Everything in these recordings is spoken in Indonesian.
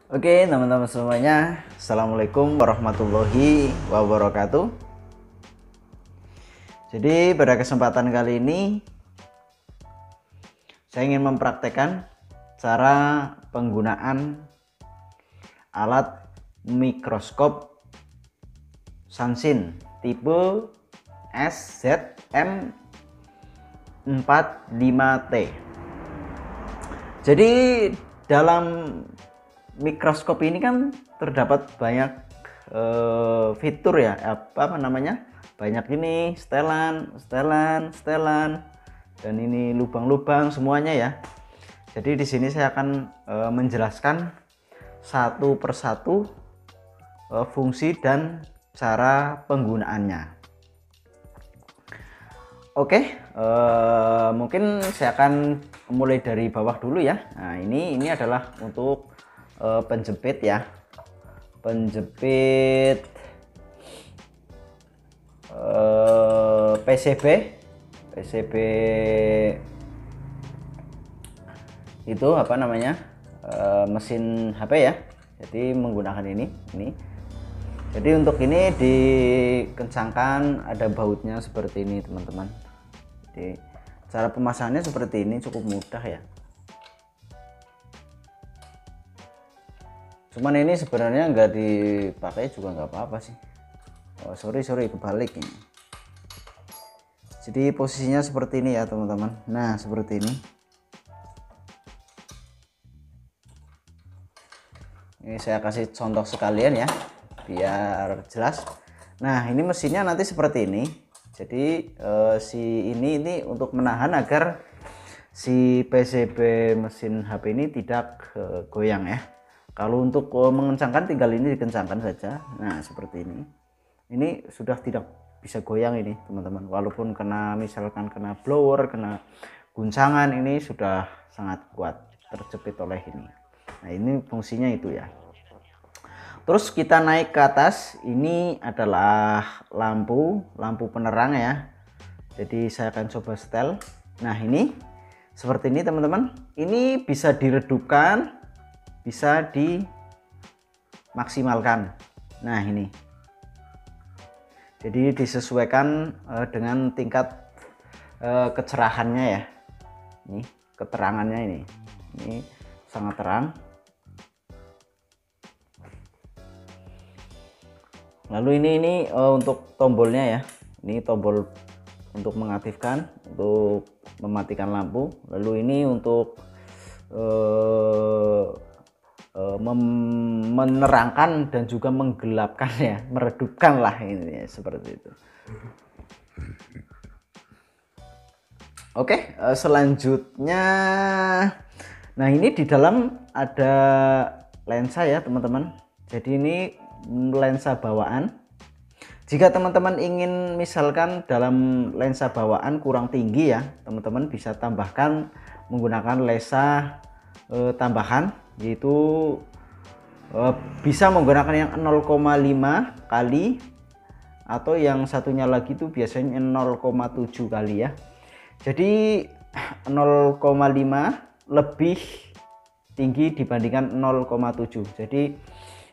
Oke, teman-teman semuanya, assalamualaikum warahmatullahi wabarakatuh. Jadi pada kesempatan kali ini saya ingin mempraktekkan cara penggunaan alat mikroskop Sansin tipe SZM45T. Jadi dalam mikroskop ini kan terdapat banyak fitur ya, apa namanya, banyak ini setelan dan ini lubang-lubang semuanya ya. Jadi di sini saya akan menjelaskan satu persatu fungsi dan cara penggunaannya. Oke, mungkin saya akan mulai dari bawah dulu ya. Nah, ini adalah untuk penjepit ya, penjepit PCB itu apa namanya, mesin HP ya. Jadi menggunakan ini. Jadi untuk ini dikencangkan, ada bautnya seperti ini teman-teman. Jadi cara pemasangannya seperti ini, cukup mudah ya. Cuman ini sebenarnya nggak dipakai juga nggak apa-apa sih. Oh, sorry kebalik ini. Jadi posisinya seperti ini ya teman-teman. Nah seperti ini. Ini saya kasih contoh sekalian ya, biar jelas. Nah ini mesinnya nanti seperti ini. Jadi si ini untuk menahan agar si PCB mesin HP ini tidak goyang ya. Kalau untuk mengencangkan tinggal ini dikencangkan saja. Nah seperti ini. Ini sudah tidak bisa goyang ini teman-teman. Walaupun misalkan kena blower, kena guncangan, ini sudah sangat kuat terjepit oleh ini. Nah ini fungsinya itu ya. Terus kita naik ke atas, ini adalah lampu penerang ya. Jadi saya akan coba setel. Nah ini seperti ini teman-teman. Ini bisa diredupkan, bisa dimaksimalkan. Nah ini, jadi disesuaikan dengan tingkat kecerahannya ya. Ini keterangannya ini sangat terang. Lalu ini untuk tombolnya ya. Ini tombol untuk mengaktifkan, untuk mematikan lampu. Lalu ini untuk menerangkan dan juga menggelapkan ya, meredupkan lah ini ya, seperti itu. Oke, selanjutnya, nah ini di dalam ada lensa ya teman-teman. Jadi ini lensa bawaan. Jika teman-teman ingin misalkan dalam lensa bawaan kurang tinggi ya, teman-teman bisa tambahkan menggunakan lensa tambahan, yaitu bisa menggunakan yang 0,5 kali, atau yang satunya lagi itu biasanya 0,7 kali ya. Jadi 0,5 lebih tinggi dibandingkan 0,7. Jadi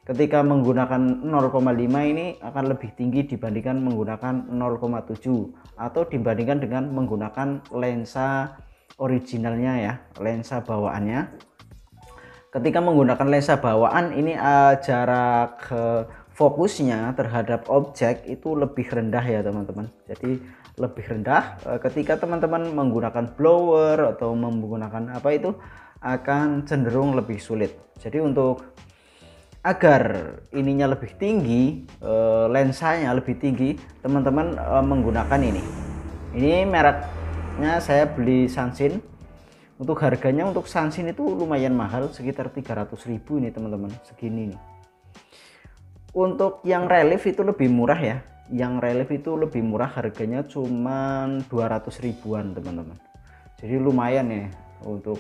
ketika menggunakan 0,5 ini akan lebih tinggi dibandingkan menggunakan 0,7, atau dibandingkan dengan menggunakan lensa originalnya ya, lensa bawaannya. Ketika menggunakan lensa bawaan ini jarak fokusnya terhadap objek itu lebih rendah ya teman-teman. Jadi lebih rendah. Ketika teman-teman menggunakan blower atau menggunakan apa itu akan cenderung lebih sulit. Jadi untuk agar ininya lebih tinggi, lensanya lebih tinggi, teman-teman menggunakan ini mereknya saya beli Sansin. Untuk harganya untuk Sansin itu lumayan mahal, sekitar 300.000 ini teman-teman, segini nih. Untuk yang relief itu lebih murah ya, yang relief itu lebih murah, harganya cuman 200 ribuan teman-teman. Jadi lumayan ya untuk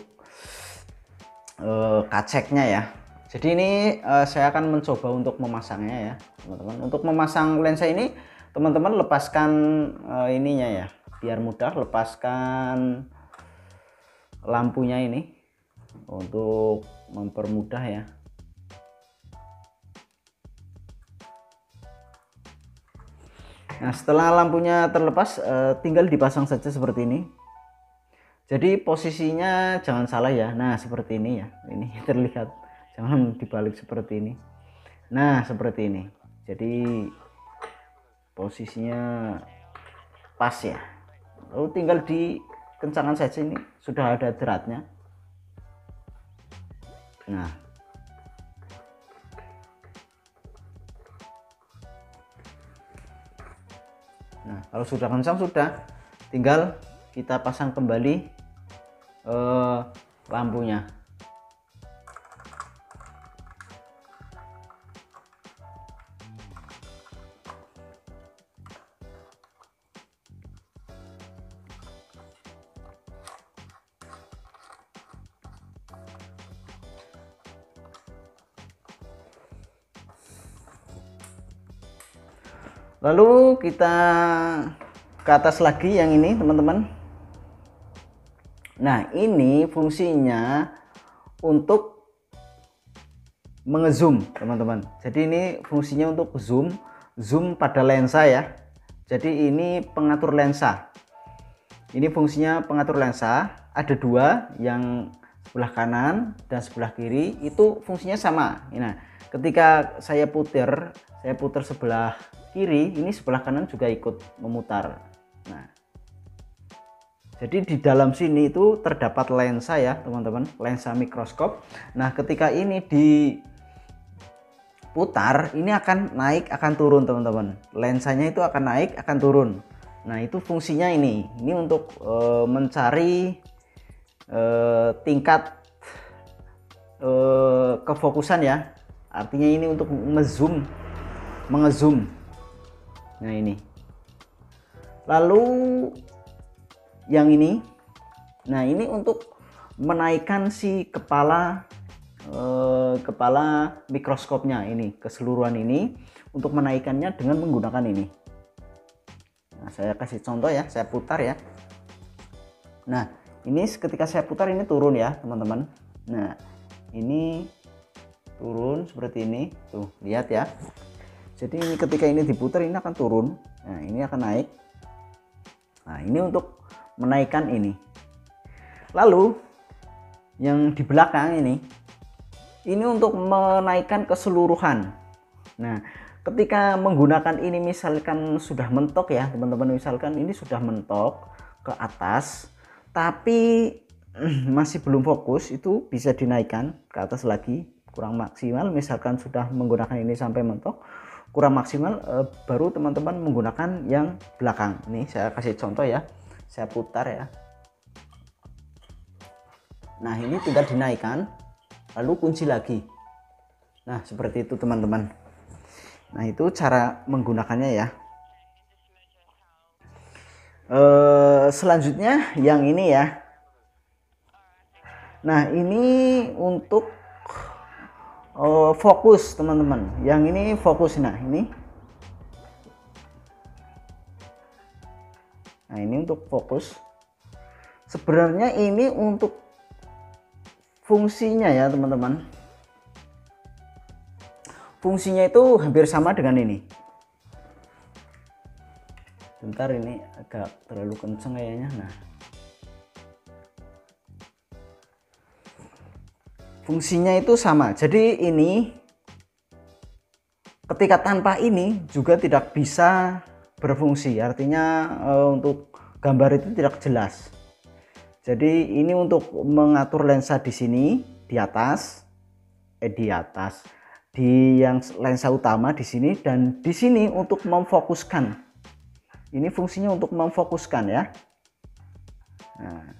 kaceknya ya. Jadi ini saya akan mencoba untuk memasangnya ya teman-teman. Untuk memasang lensa ini teman-teman lepaskan ininya ya, biar mudah. Lepaskan lampunya ini untuk mempermudah ya. Nah, setelah lampunya terlepas, tinggal dipasang saja seperti ini. Jadi posisinya jangan salah ya. Nah, seperti ini ya. Ini terlihat. Jangan dibalik seperti ini. Nah, seperti ini. Jadi posisinya pas ya. Lalu tinggal dikencangkan saja, ini sudah ada deratnya. Nah, kalau sudah kencang, sudah tinggal kita pasang kembali lampunya. Lalu kita ke atas lagi yang ini teman-teman. Nah, ini fungsinya untuk mengezoom teman-teman. Jadi ini fungsinya untuk zoom pada lensa ya. Jadi ini pengatur lensa. Ini fungsinya pengatur lensa. Ada dua, yang sebelah kanan dan sebelah kiri itu fungsinya sama. Nah, ketika saya putar sebelah kiri, ini sebelah kanan juga ikut memutar. Nah, jadi di dalam sini itu terdapat lensa ya teman-teman, lensa mikroskop. Nah, ketika ini diputar, ini akan naik akan turun teman-teman. Lensanya itu akan naik akan turun. Nah, itu fungsinya ini untuk mencari tingkat kefokusan ya. Artinya ini untuk mengezoom. Nah, ini. Lalu yang ini, nah ini untuk menaikkan si kepala mikroskopnya ini, keseluruhan ini, untuk menaikkannya dengan menggunakan ini. Nah, saya kasih contoh ya, saya putar ya. Nah, ini ketika saya putar ini turun ya teman-teman. Nah, ini turun seperti ini, tuh lihat ya. Jadi ini ketika ini diputar ini akan turun. Nah, ini akan naik. Nah, ini untuk menaikkan ini. Lalu yang di belakang ini untuk menaikkan keseluruhan. Nah, ketika menggunakan ini misalkan sudah mentok ya teman-teman, misalkan ini sudah mentok ke atas tapi masih belum fokus, itu bisa dinaikkan ke atas lagi kurang maksimal. Misalkan sudah menggunakan ini sampai mentok kurang maksimal, baru teman-teman menggunakan yang belakang. Ini saya kasih contoh ya, saya putar ya. Nah, ini tinggal dinaikkan lalu kunci lagi. Nah, seperti itu teman-teman. Nah, itu cara menggunakannya ya. Selanjutnya yang ini ya. Nah, ini untuk fokus teman-teman. Yang ini fokus. Nah, ini untuk fokus. Sebenarnya ini untuk fungsinya ya teman-teman. Fungsinya itu hampir sama dengan ini. Bentar, ini agak terlalu kenceng kayaknya. Nah, fungsinya itu sama. Jadi ini ketika tanpa ini juga tidak bisa berfungsi. Artinya untuk gambar itu tidak jelas. Jadi ini untuk mengatur lensa di sini, di yang lensa utama di sini, dan di sini untuk memfokuskan. Ini fungsinya untuk memfokuskan ya. Nah,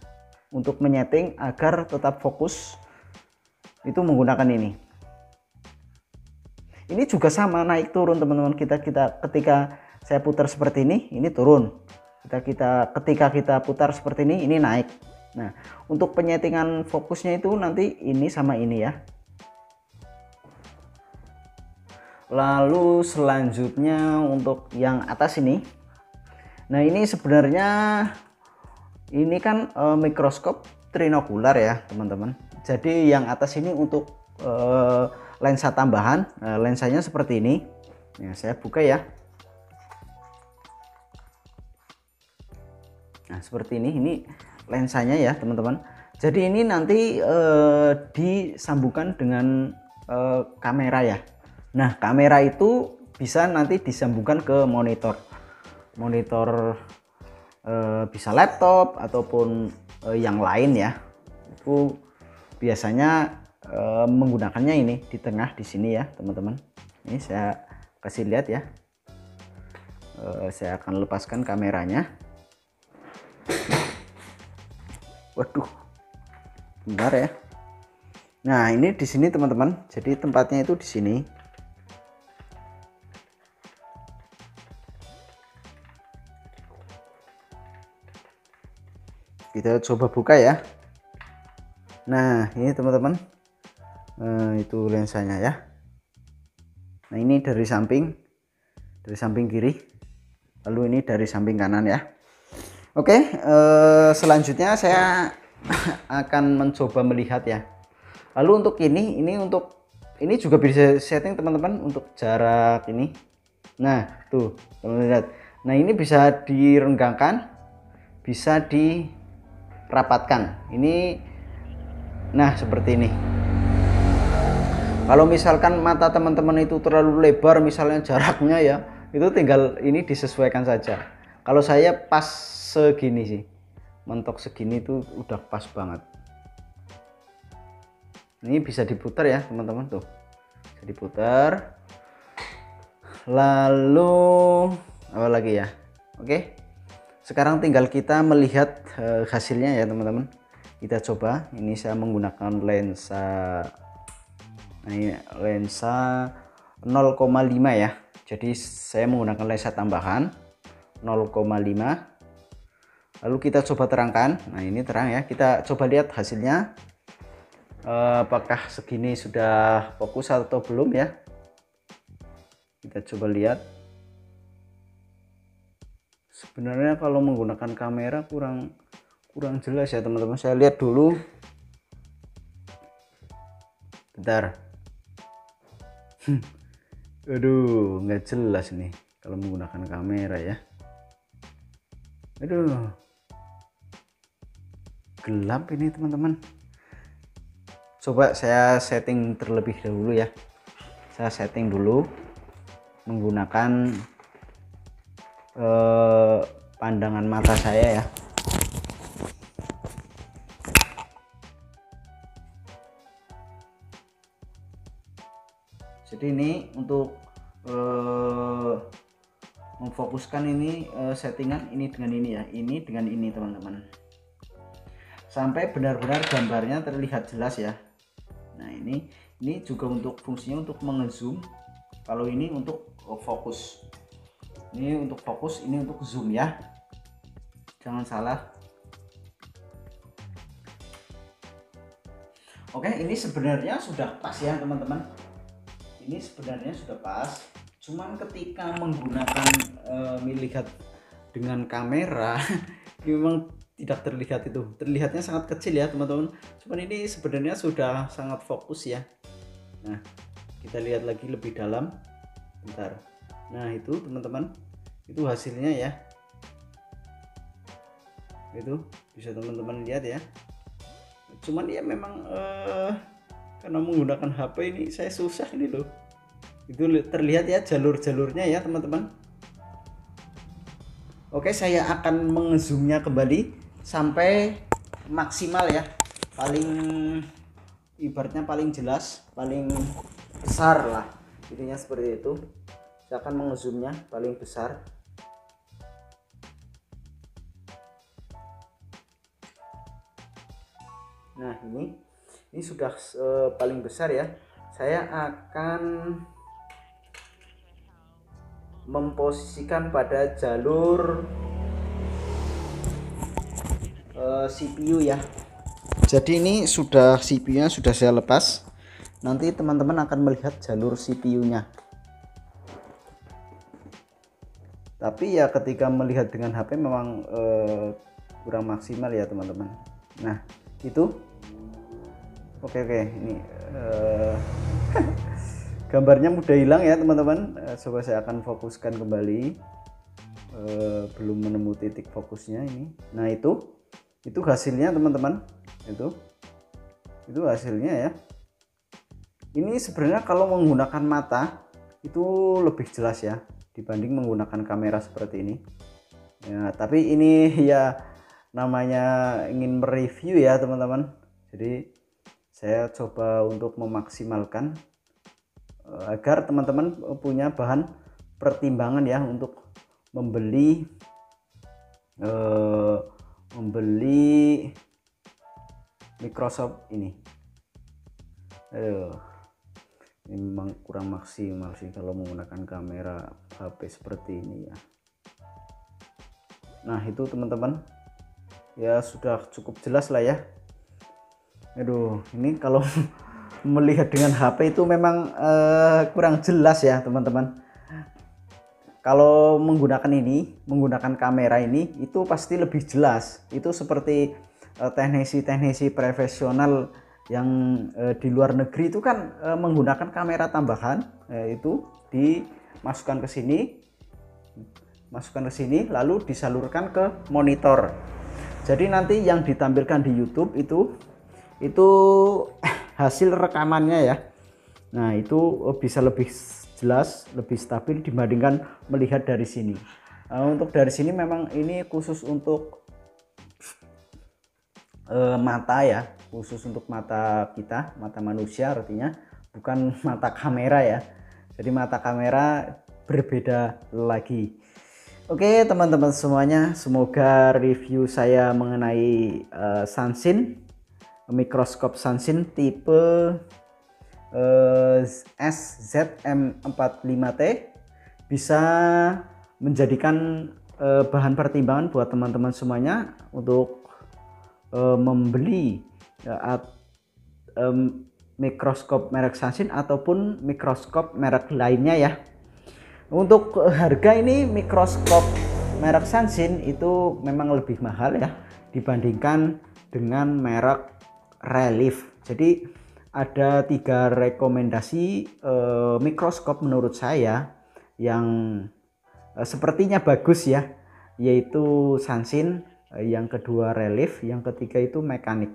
untuk menyeting agar tetap fokus itu menggunakan ini. Ini juga sama, naik turun teman-teman. Ketika saya putar seperti ini turun. Ketika kita putar seperti ini naik. Nah, untuk penyetingan fokusnya itu nanti ini sama ini ya. Lalu selanjutnya untuk yang atas ini. Nah, ini sebenarnya ini kan mikroskop trinokular ya teman-teman. Jadi yang atas ini untuk lensa tambahan. Lensanya seperti ini. Nah, saya buka ya. Nah seperti ini lensanya ya teman-teman. Jadi ini nanti disambungkan dengan kamera ya. Nah kamera itu bisa nanti disambungkan ke monitor bisa laptop ataupun yang lain ya. Itu biasanya menggunakannya ini di tengah di sini ya teman-teman. Ini saya kasih lihat ya. Saya akan lepaskan kameranya. Waduh, bentar ya. Nah ini di sini teman-teman. Jadi tempatnya itu di sini. Kita coba buka ya. Nah ini teman-teman. Itu lensanya ya. Nah ini dari samping kiri, lalu ini dari samping kanan ya. Oke, selanjutnya saya akan mencoba melihat ya. Lalu untuk ini juga bisa setting teman-teman untuk jarak ini. Nah tuh teman-teman lihat. Nah ini bisa direnggangkan, bisa dirapatkan. Nah seperti ini. Kalau misalkan mata teman-teman itu terlalu lebar misalnya jaraknya ya, itu tinggal ini disesuaikan saja. Kalau saya pas segini sih, mentok segini itu udah pas banget. Ini bisa diputar ya teman-teman, tuh bisa diputar. Lalu apa lagi ya? Oke, sekarang tinggal kita melihat hasilnya ya teman-teman. Kita coba. Ini saya menggunakan lensa, nah ini lensa 0,5 ya. Jadi saya menggunakan lensa tambahan 0,5. Lalu kita coba terangkan. Nah ini terang ya. Kita coba lihat hasilnya. Apakah segini sudah fokus atau belum ya. Kita coba lihat. Sebenarnya kalau menggunakan kamera kurang jelas ya teman-teman. Saya lihat dulu. Bentar. Aduh, nggak jelas nih kalau menggunakan kamera ya. Aduh, gelap ini teman-teman. Coba saya setting terlebih dahulu ya. Saya setting dulu menggunakan pandangan mata saya ya. Jadi ini untuk memfokuskan ini settingan ini dengan ini ya, ini dengan ini teman-teman, sampai benar-benar gambarnya terlihat jelas ya. Nah ini juga untuk fungsinya untuk mengezoom. Kalau ini untuk fokus, ini untuk fokus, ini untuk zoom ya, jangan salah. Oke, ini sebenarnya sudah pas ya teman-teman. Ini sebenarnya sudah pas, cuman ketika menggunakan melihat dengan kamera memang tidak terlihat, itu terlihatnya sangat kecil ya teman-teman. Cuman ini sebenarnya sudah sangat fokus ya. Nah kita lihat lagi lebih dalam, bentar. Nah itu teman-teman, itu hasilnya ya, itu bisa teman-teman lihat ya. Cuman ya memang karena menggunakan HP ini saya susah ini loh. Itu terlihat ya jalur-jalurnya ya teman-teman. Oke, saya akan mengezoomnya kembali sampai maksimal ya, paling ibaratnya paling jelas, paling besar lah, intinya seperti itu. Saya akan mengezoomnya paling besar. Nah ini sudah paling besar ya. Saya akan memposisikan pada jalur CPU ya. Jadi ini sudah CPU-nya sudah saya lepas. Nanti teman-teman akan melihat jalur CPU-nya. Tapi ya ketika melihat dengan HP memang kurang maksimal ya teman-teman. Nah itu oke ini gambarnya mudah hilang ya teman-teman. Coba saya akan fokuskan kembali. belum menemu titik fokusnya ini. Nah itu hasilnya teman-teman, itu hasilnya ya. Ini sebenarnya kalau menggunakan mata itu lebih jelas ya dibanding menggunakan kamera seperti ini ya, tapi ini ya namanya ingin mereview ya teman-teman, jadi saya coba untuk memaksimalkan agar teman-teman punya bahan pertimbangan ya untuk membeli Microsoft ini. Ini memang kurang maksimal sih kalau menggunakan kamera HP seperti ini ya. Nah itu teman-teman ya sudah cukup jelas lah ya. Aduh ini kalau melihat dengan HP itu memang kurang jelas ya teman-teman. Kalau menggunakan kamera ini itu pasti lebih jelas. Itu seperti teknisi-teknisi profesional yang di luar negeri itu kan menggunakan kamera tambahan, itu dimasukkan ke sini, lalu disalurkan ke monitor. Jadi nanti yang ditampilkan di YouTube itu hasil rekamannya ya. Nah itu bisa lebih jelas, lebih stabil dibandingkan melihat dari sini. Untuk dari sini memang ini khusus untuk mata ya, khusus untuk mata kita, mata manusia artinya, bukan mata kamera ya. Jadi mata kamera berbeda lagi. Oke teman-teman semuanya, semoga review saya mengenai Sansin, mikroskop Sansin tipe SZM45T bisa menjadikan bahan pertimbangan buat teman-teman semuanya untuk membeli mikroskop merek Sansin ataupun mikroskop merek lainnya ya. Untuk harga ini mikroskop merek Sansin itu memang lebih mahal ya dibandingkan dengan merek Relief. Jadi ada 3 rekomendasi mikroskop menurut saya yang sepertinya bagus ya, yaitu Sansin, yang kedua Relief, yang ketiga itu Mekanik.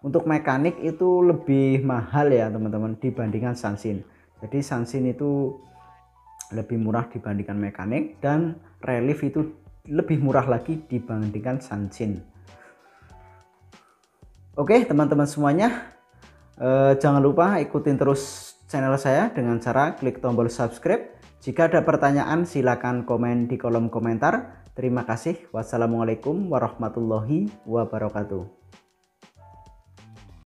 Untuk Mekanik itu lebih mahal ya teman-teman dibandingkan Sansin. Jadi Sansin itu lebih murah dibandingkan Mekanik, dan Relief itu lebih murah lagi dibandingkan Sansin. Oke teman-teman semuanya, jangan lupa ikutin terus channel saya dengan cara klik tombol subscribe. Jika ada pertanyaan silakan komen di kolom komentar. Terima kasih. Wassalamualaikum warahmatullahi wabarakatuh.